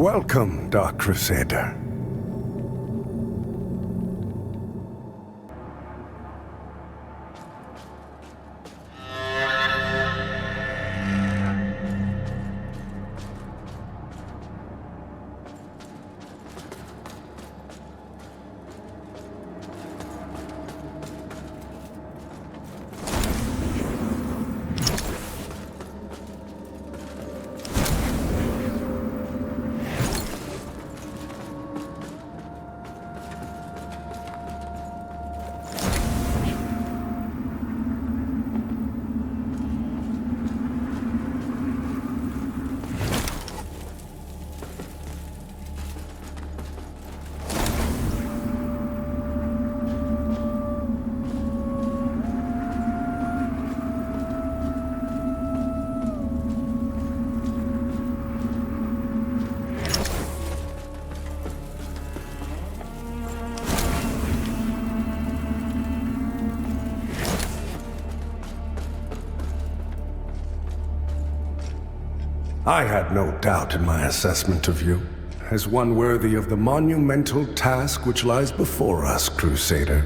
Welcome, Dark Crusader. I had no doubt in my assessment of you, as one worthy of the monumental task which lies before us, Crusader.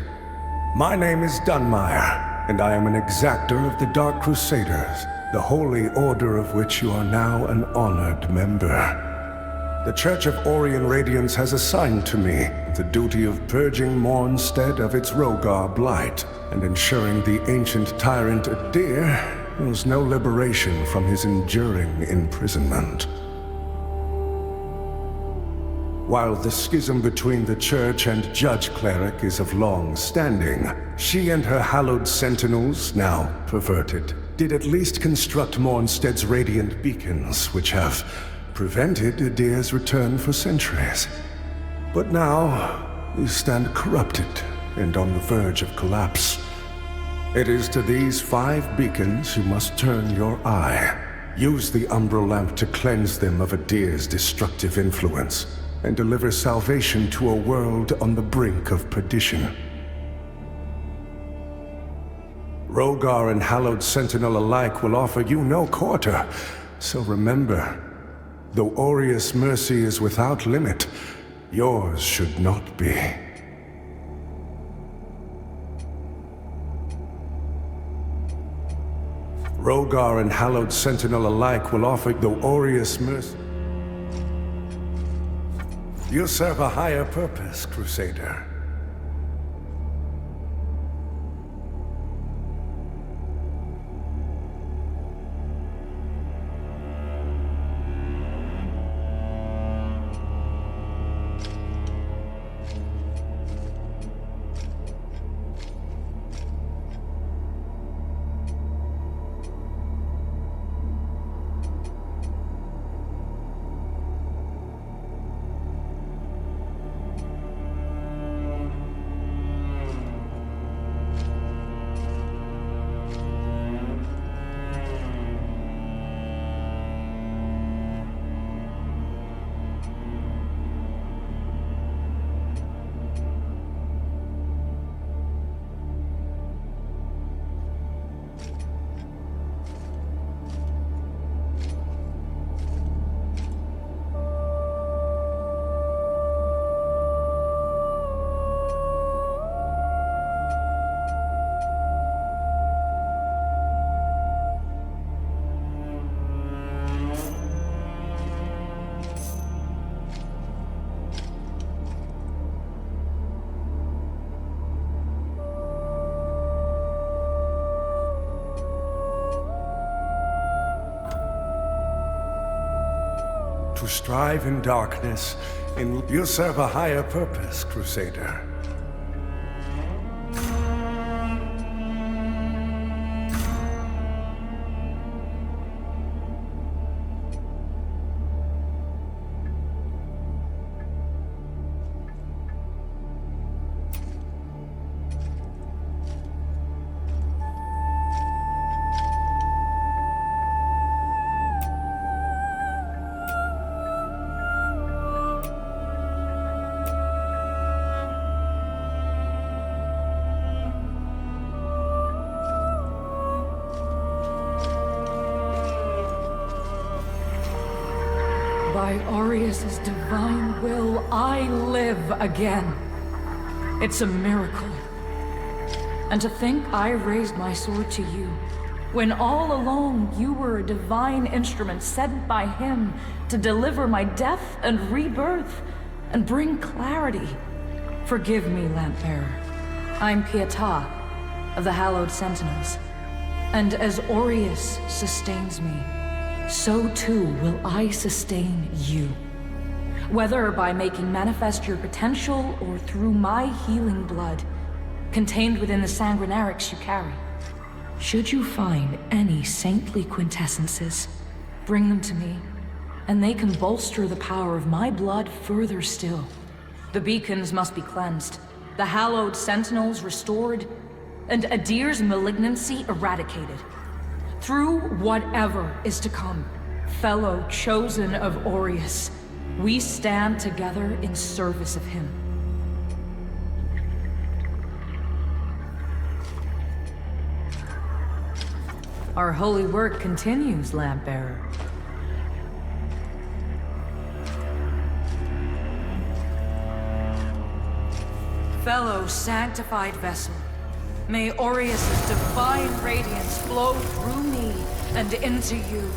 My name is Dunmire, and I am an exactor of the Dark Crusaders, the holy order of which you are now an honored member. The Church of Orient Radiance has assigned to me the duty of purging Mornstead of its Rogar blight, and ensuring the ancient tyrant Adyr knows no liberation from his enduring imprisonment. While the schism between the Church and Judge Cleric is of long standing, she and her hallowed sentinels, now perverted, did at least construct Mornstead's radiant beacons, which have prevented Adyr's return for centuries. But now, we stand corrupted and on the verge of collapse. It is to these 5 beacons you must turn your eye. Use the Umbral Lamp to cleanse them of Adyr's destructive influence, and deliver salvation to a world on the brink of perdition. Rogar and Hallowed Sentinel alike will offer you no quarter, so remember, though Aureus' mercy is without limit, yours should not be. Rogar and Hallowed Sentinel alike will offer the Aureus mercy. You serve a higher purpose, Crusader. To strive in darkness, you serve a higher purpose, Crusader. Aureus' divine will, I live again. It's a miracle. And to think I raised my sword to you, when all along you were a divine instrument sent by him to deliver my death and rebirth and bring clarity. Forgive me, Lampbearer. I'm Pietà of the Hallowed Sentinels. And as Aureus sustains me, so too will I sustain you. Whether by making manifest your potential or through my healing blood, contained within the sanguinarics you carry. Should you find any saintly quintessences, bring them to me, and they can bolster the power of my blood further still. The beacons must be cleansed, the hallowed sentinels restored, and Adyr's malignancy eradicated. Through whatever is to come, fellow chosen of Aureus, we stand together in service of him. Our holy work continues, Lampbearer. Fellow sanctified vessel, may Aureus' divine radiance flow through me and into you.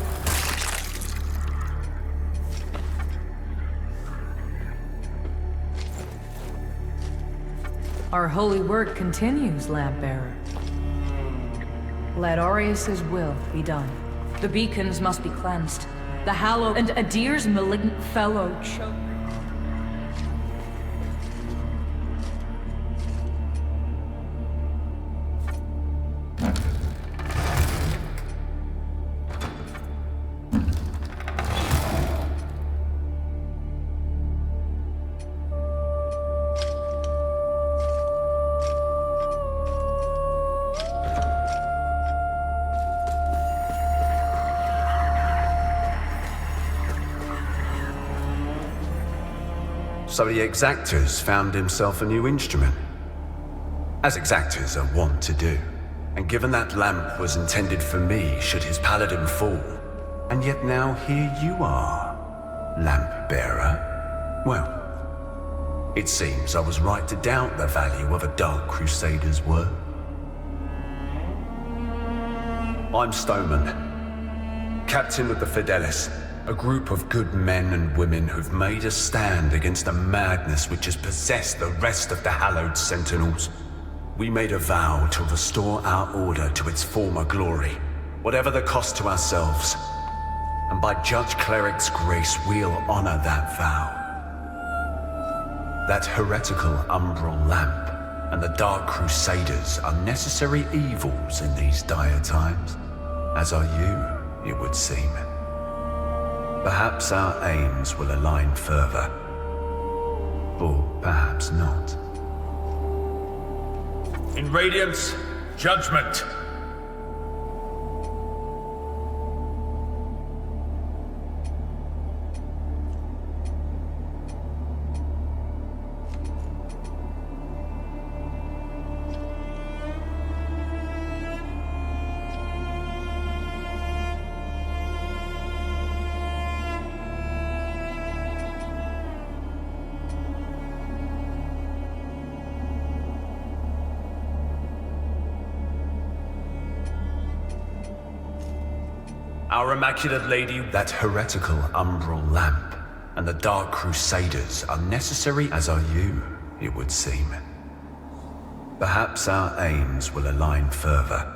Our holy work continues, Lampbearer. Let Aureus' will be done. The beacons must be cleansed. The hallowed and Adyr's malignant fellow So the exactors found himself a new instrument, as exactors are wont to do. And given that lamp was intended for me should his paladin fall, and yet now here you are, lamp bearer. Well, it seems I was right to doubt the value of a Dark Crusader's word. I'm Stoneman, captain of the Fidelis. A group of good men and women who've made a stand against the madness which has possessed the rest of the Hallowed Sentinels. We made a vow to restore our order to its former glory, whatever the cost to ourselves. And by Judge Cleric's grace, we'll honor that vow. That heretical umbral lamp and the Dark Crusaders are necessary evils in these dire times, as are you, it would seem. Perhaps our aims will align further, or perhaps not. In Radiance, judgment. Our Immaculate Lady, that heretical umbral lamp, and the Dark Crusaders are necessary, as are you, it would seem. Perhaps our aims will align further.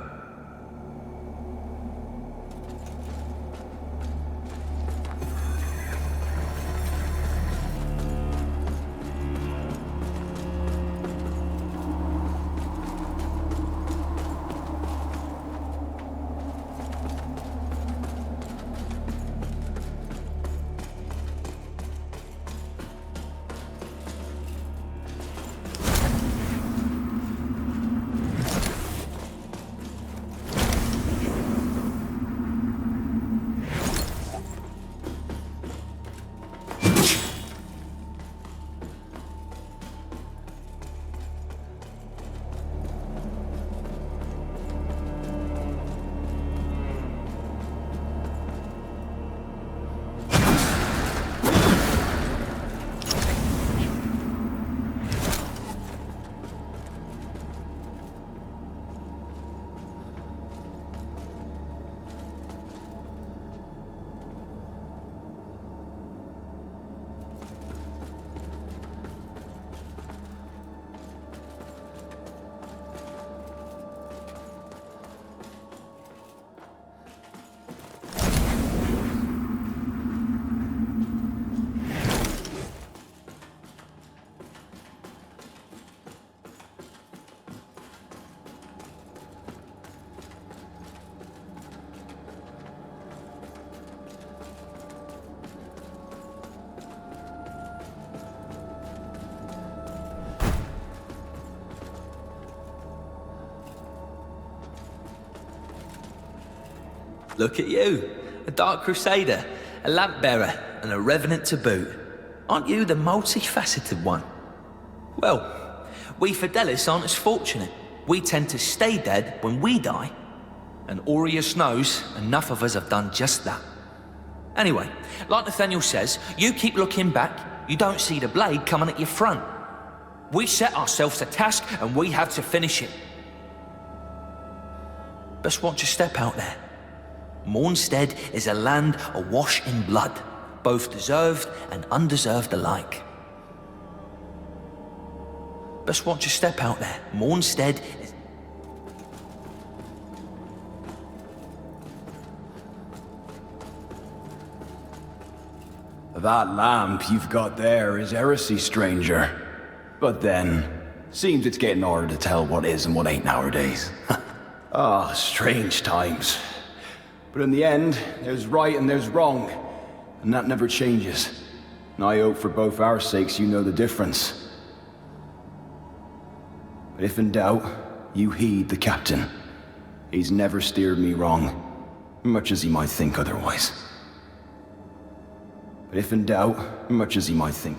Look at you, a Dark Crusader, a lamp bearer, and a revenant to boot. Aren't you the multifaceted one? Well, we Fidelis aren't as fortunate. We tend to stay dead when we die. And Aureus knows enough of us have done just that. Anyway, like Nathaniel says, you keep looking back, you don't see the blade coming at your front. We set ourselves a task and we have to finish it. Best watch your step out there. Mornstead is a land awash in blood, both deserved and undeserved alike. Best watch your step out there. Mornstead is... That lamp you've got there is heresy, stranger. But then, seems it's getting harder to tell what is and what ain't nowadays. Ah, strange times. But in the end, there's right and there's wrong, and that never changes. And I hope for both our sakes you know the difference. But if in doubt, you heed the captain. He's never steered me wrong, much as he might think otherwise. But if in doubt, much as he might think.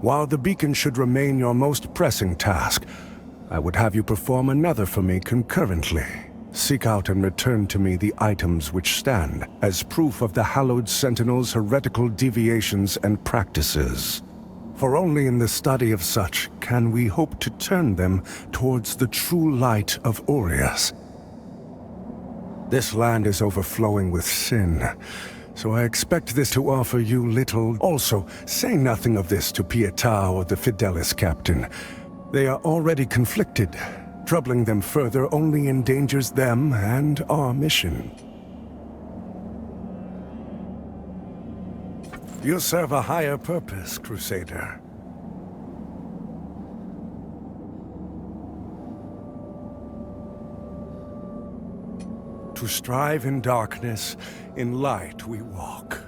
While the beacon should remain your most pressing task, I would have you perform another for me concurrently. Seek out and return to me the items which stand as proof of the Hallowed Sentinel's heretical deviations and practices. For only in the study of such can we hope to turn them towards the true light of Aureus. This land is overflowing with sin, so I expect this to offer you little. Also, say nothing of this to Pietà or the Fidelis captain. They are already conflicted. Troubling them further only endangers them and our mission. You serve a higher purpose, Crusader. To strive in darkness, in light we walk.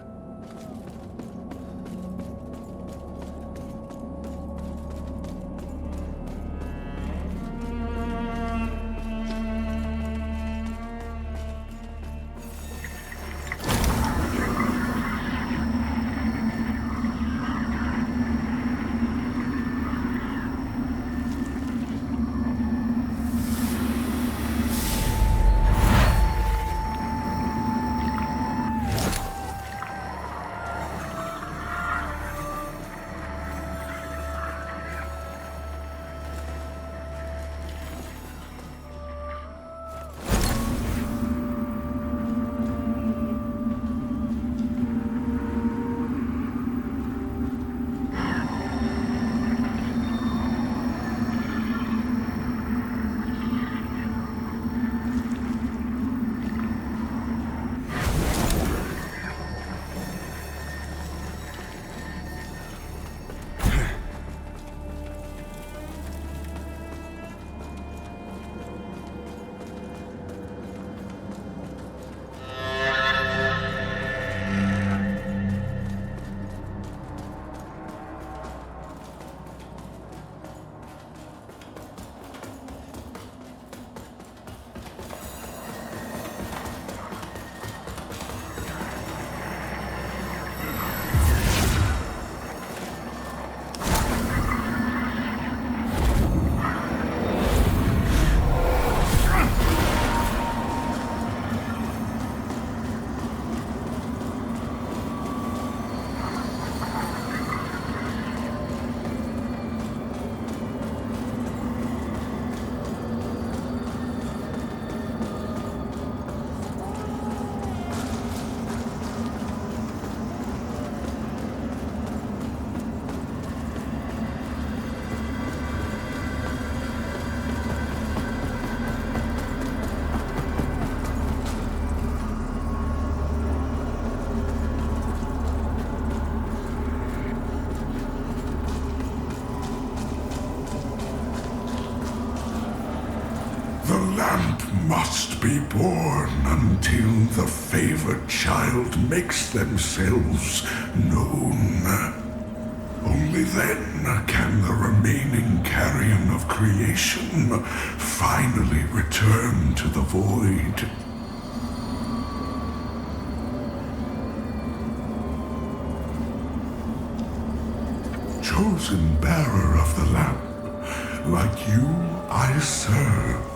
must be born until the favored child makes themselves known. Only then can the remaining carrion of creation finally return to the void. Chosen bearer of the lamp, like you I serve.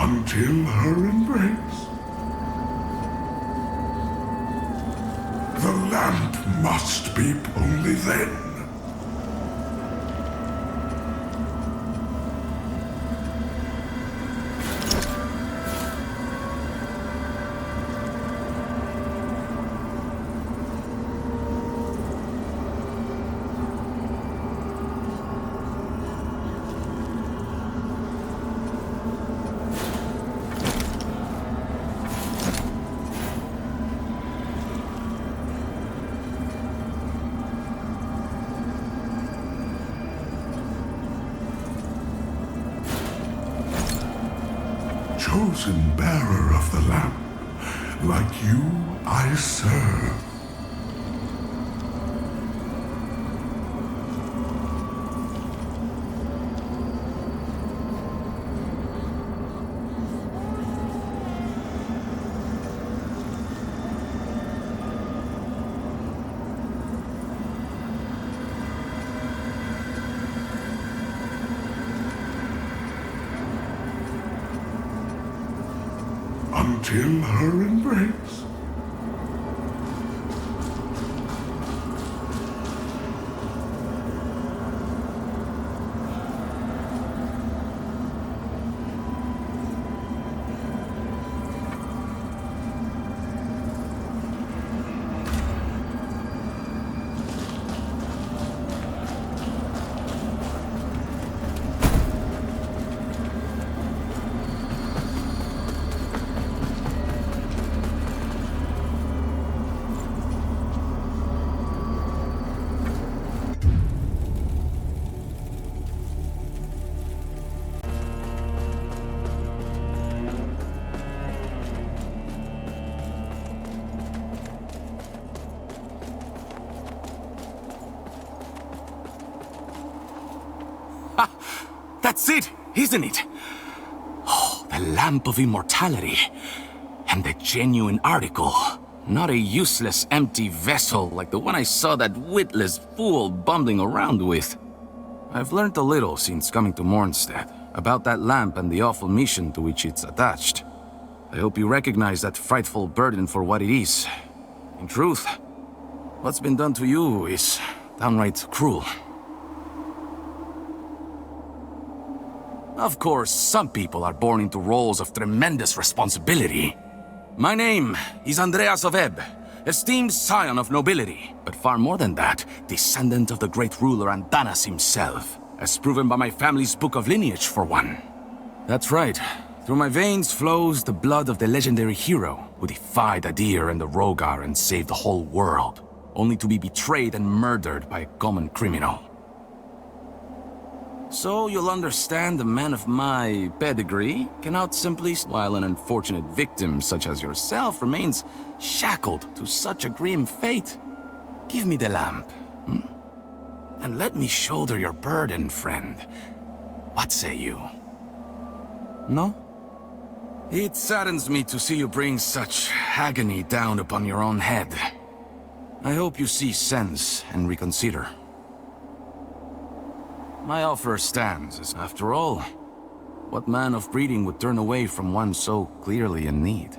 Until her embrace. The lamp must be only then. Chosen bearer of the lamp, like you I serve. Until her embrace. That's it, isn't it? Oh, the lamp of immortality. And the genuine article. Not a useless, empty vessel like the one I saw that witless fool bumbling around with. I've learned a little since coming to Mornstead about that lamp and the awful mission to which it's attached. I hope you recognize that frightful burden for what it is. In truth, what's been done to you is downright cruel. Of course, some people are born into roles of tremendous responsibility. My name is Andreas of Ebb, esteemed scion of nobility, but far more than that, descendant of the great ruler Andanas himself, as proven by my family's book of lineage, for one. That's right. Through my veins flows the blood of the legendary hero who defied Adyr and the Rogar and saved the whole world, only to be betrayed and murdered by a common criminal. So you'll understand a man of my pedigree cannot simply, while an unfortunate victim such as yourself remains shackled to such a grim fate. Give me the lamp, and let me shoulder your burden, friend. What say you? No? It saddens me to see you bring such agony down upon your own head. I hope you see sense and reconsider. My offer stands, as after all, What man of breeding would turn away from one so clearly in need?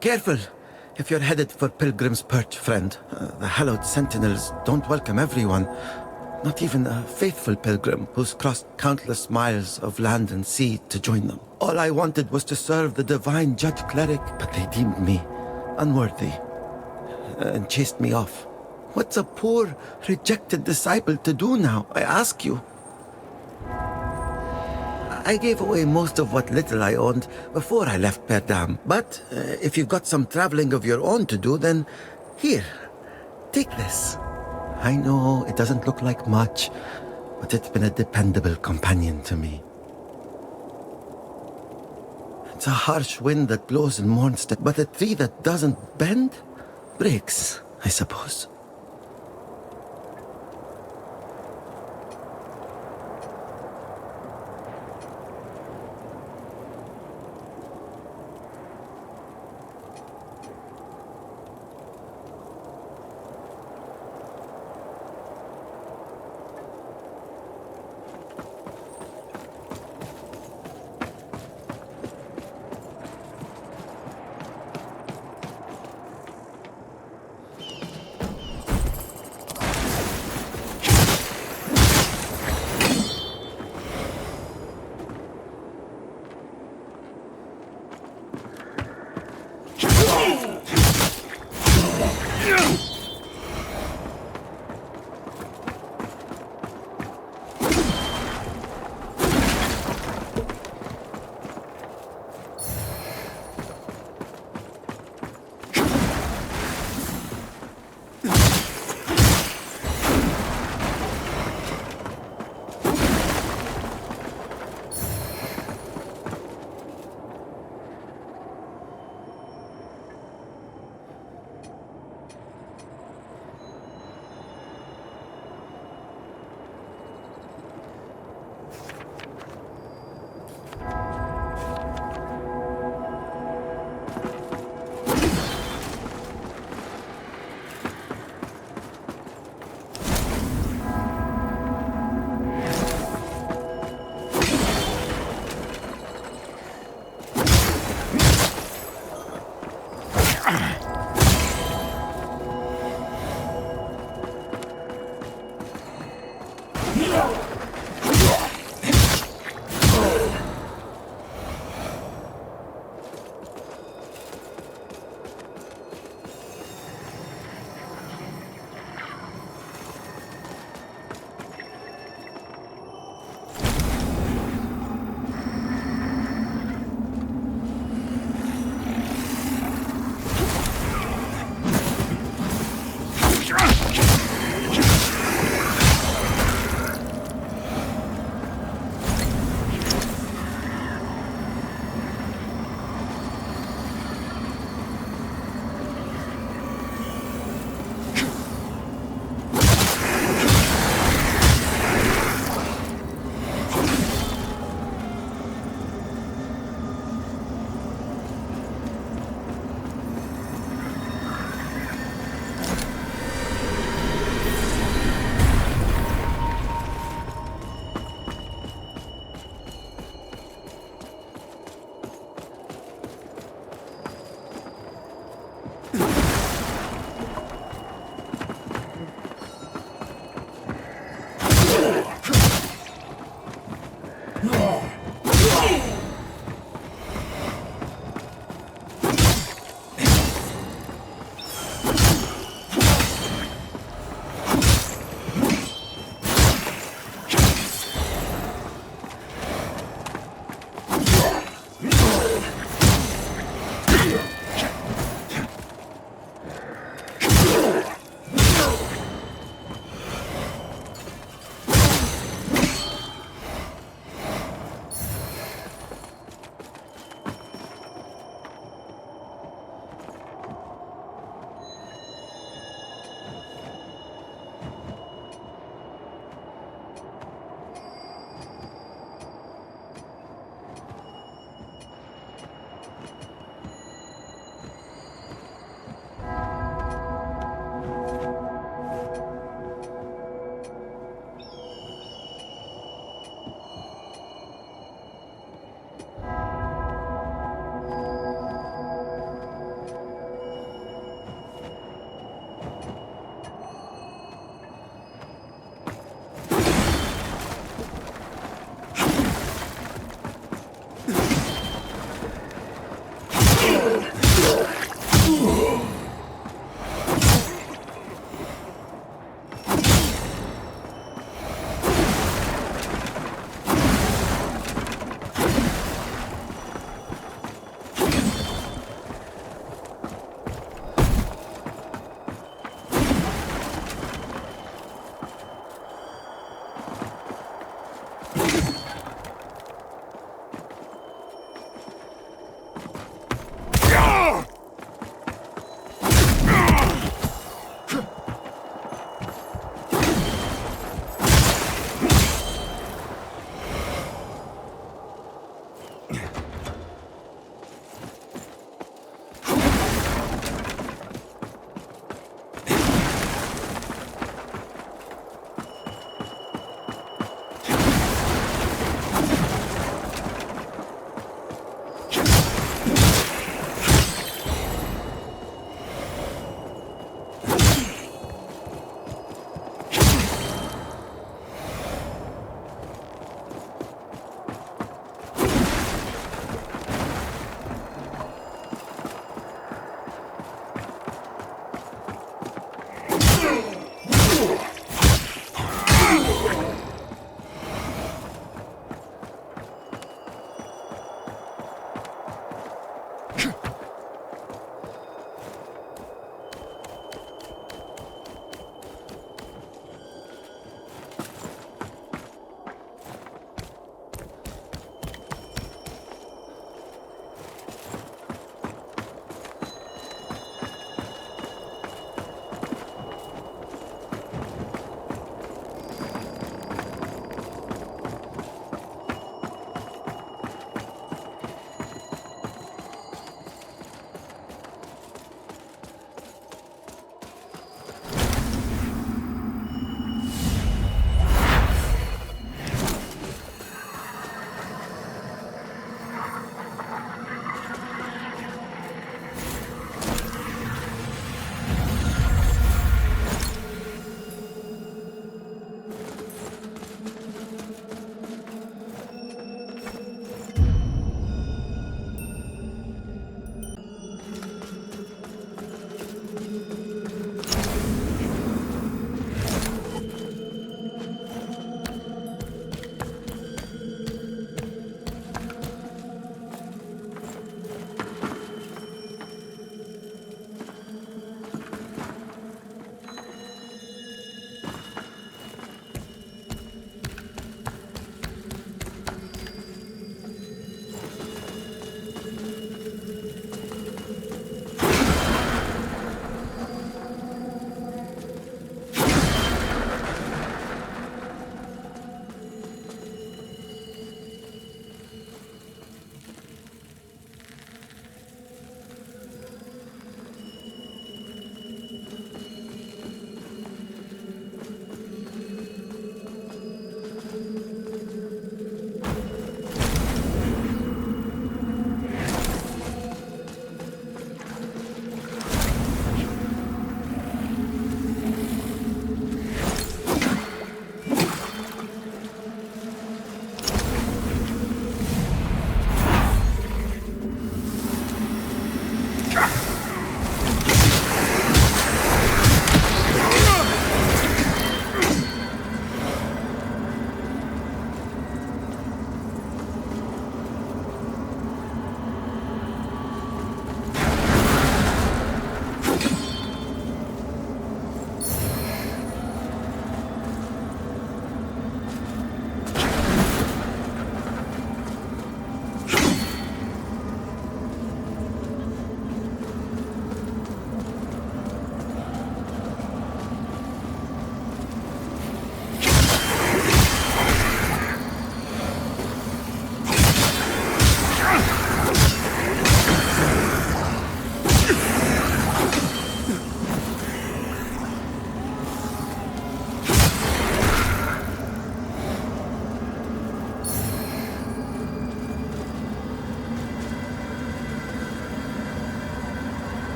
Careful, if you're headed for Pilgrim's Perch, friend. The hallowed sentinels don't welcome everyone. Not even a faithful pilgrim who's crossed countless miles of land and sea to join them. All I wanted was to serve the divine judge cleric, but they deemed me unworthy and chased me off. What's a poor, rejected disciple to do now, I ask you? I gave away most of what little I owned before I left Perdam. But if you've got some traveling of your own to do, then here, take this. I know it doesn't look like much, but it's been a dependable companion to me. It's a harsh wind that blows in Mornstead, but a tree that doesn't bend breaks, I suppose.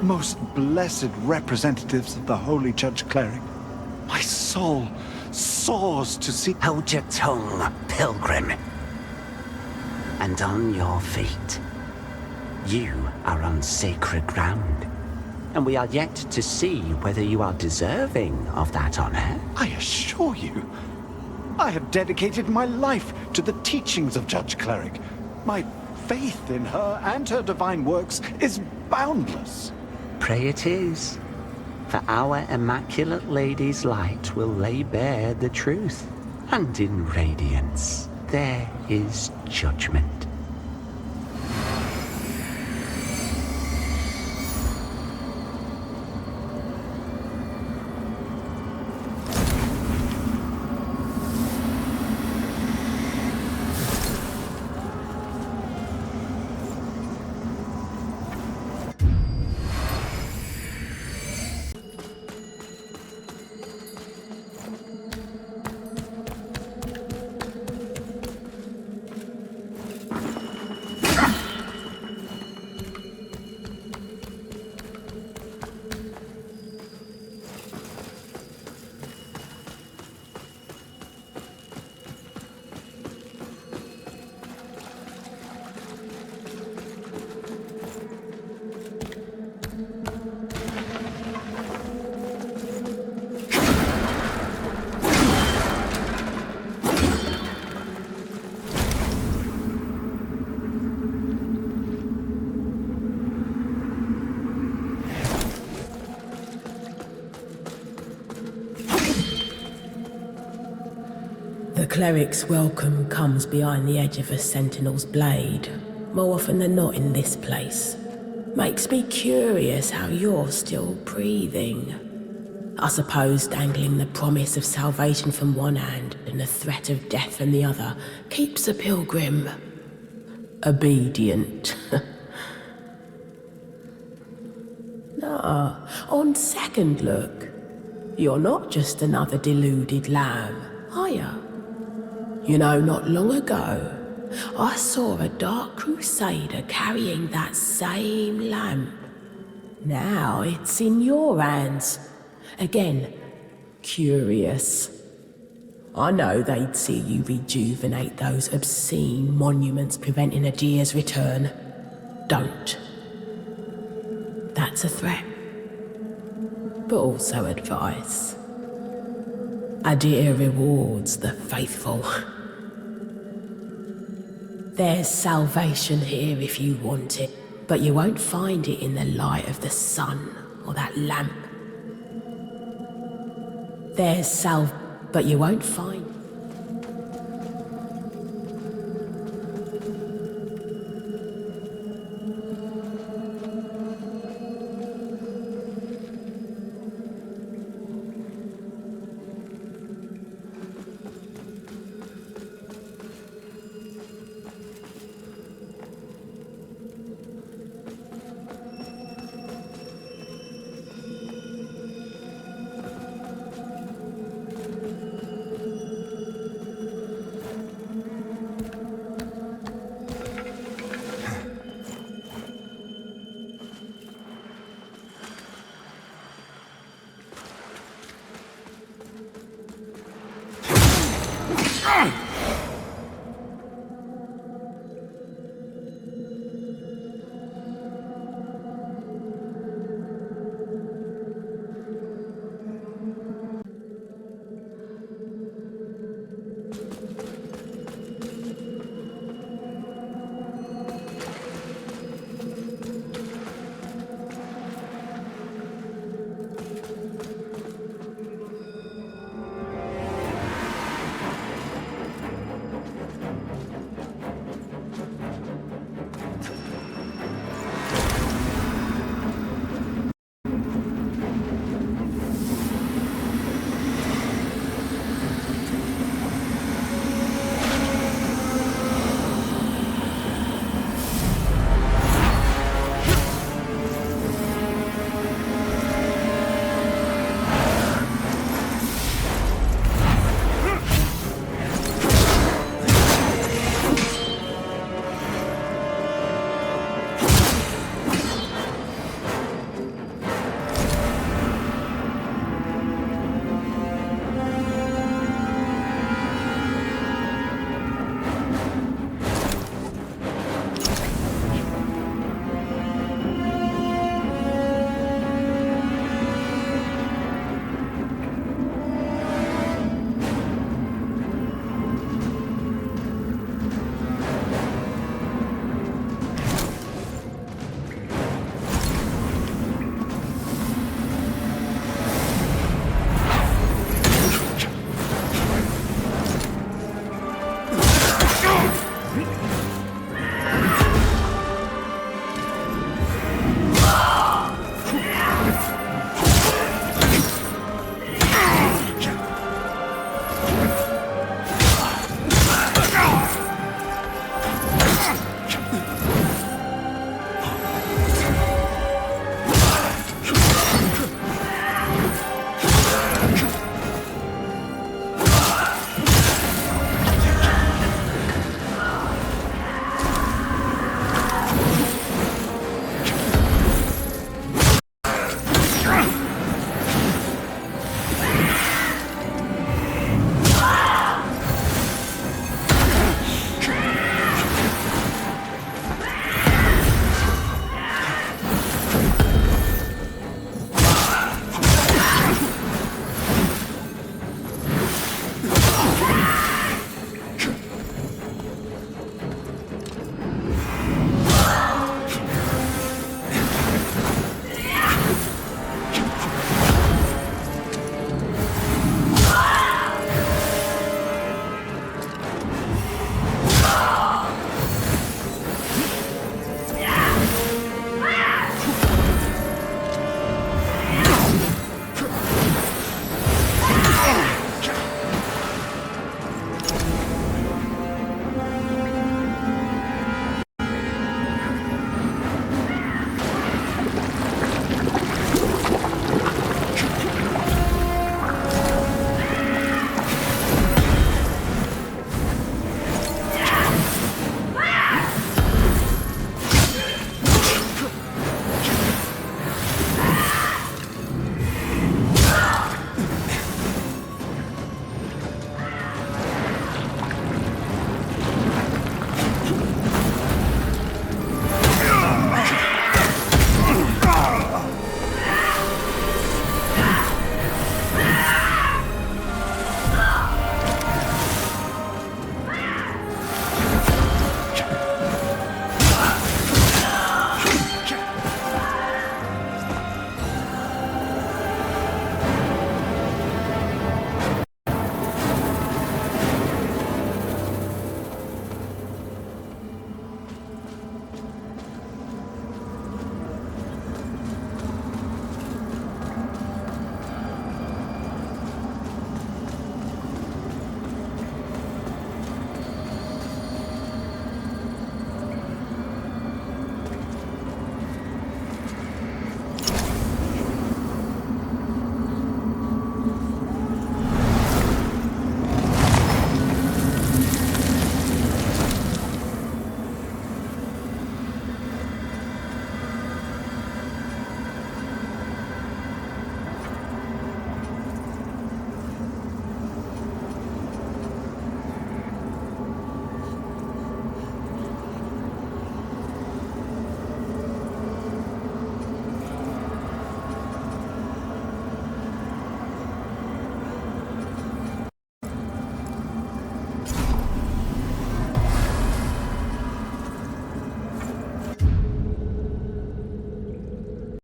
most blessed representatives of the Holy Judge Cleric, my soul soars to see... Hold your tongue, pilgrim. And on your feet. You are on sacred ground, and we are yet to see whether you are deserving of that honor. I assure you, I have dedicated my life to the teachings of Judge Cleric. My faith in her and her divine works is boundless. Pray it is, for our Immaculate Lady's light will lay bare the truth, and in radiance there is judgment. The cleric's welcome comes behind the edge of a sentinel's blade, more often than not in this place. Makes me curious how you're still breathing. I suppose dangling the promise of salvation from one hand and the threat of death from the other keeps a pilgrim obedient. Nah, on second look, you're not just another deluded lamb, are ya? You know, not long ago, I saw a dark crusader carrying that same lamp. Now it's in your hands. Again, curious. I know they'd see you rejuvenate those obscene monuments preventing Adyr's return. Don't. That's a threat. But also advice. Adyr rewards the faithful. There's salvation here if you want it, but you won't find it in the light of the sun or that lamp. But you won't find...